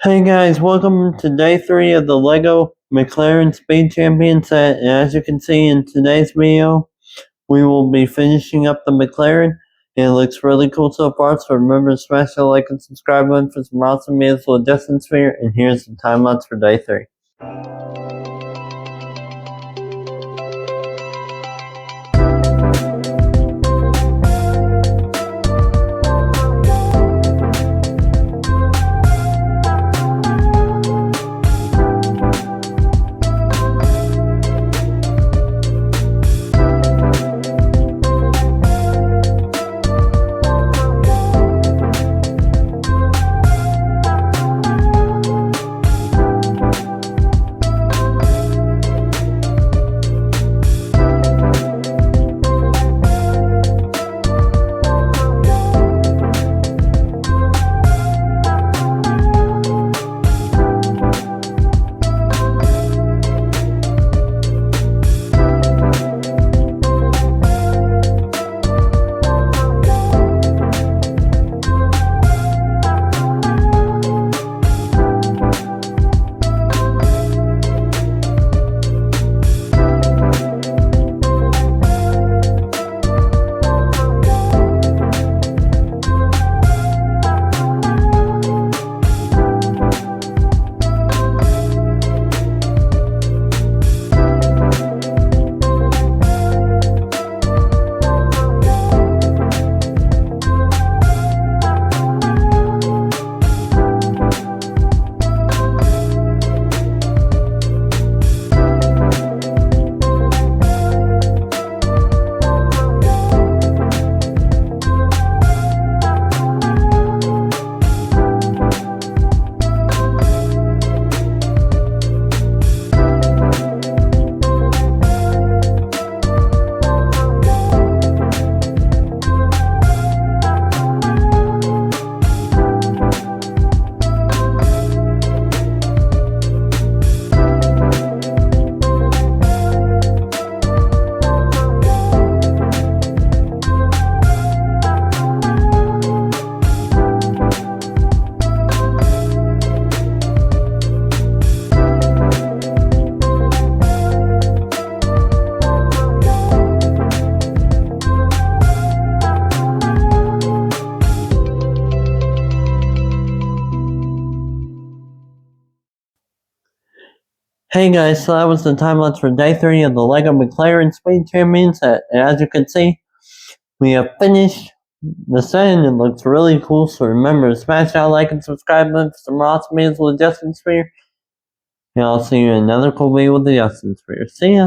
Hey guys, welcome to day 3 of the LEGO McLaren Speed Champion set, and as you can see in today's video, we will be finishing up the McLaren, and it looks really cool so far, so remember to smash that like and subscribe button for some awesome videos with Justin Sphere, and here's the time lapse for day 3. Hey guys, so that was the time lapse for day 3 of the LEGO McLaren Speed Champion set, and as you can see, we have finished the set and it looks really cool, so remember to smash that like and subscribe button for some awesome videos with Justin Sphere, and I'll see you in another cool video with the Justin Sphere. See ya!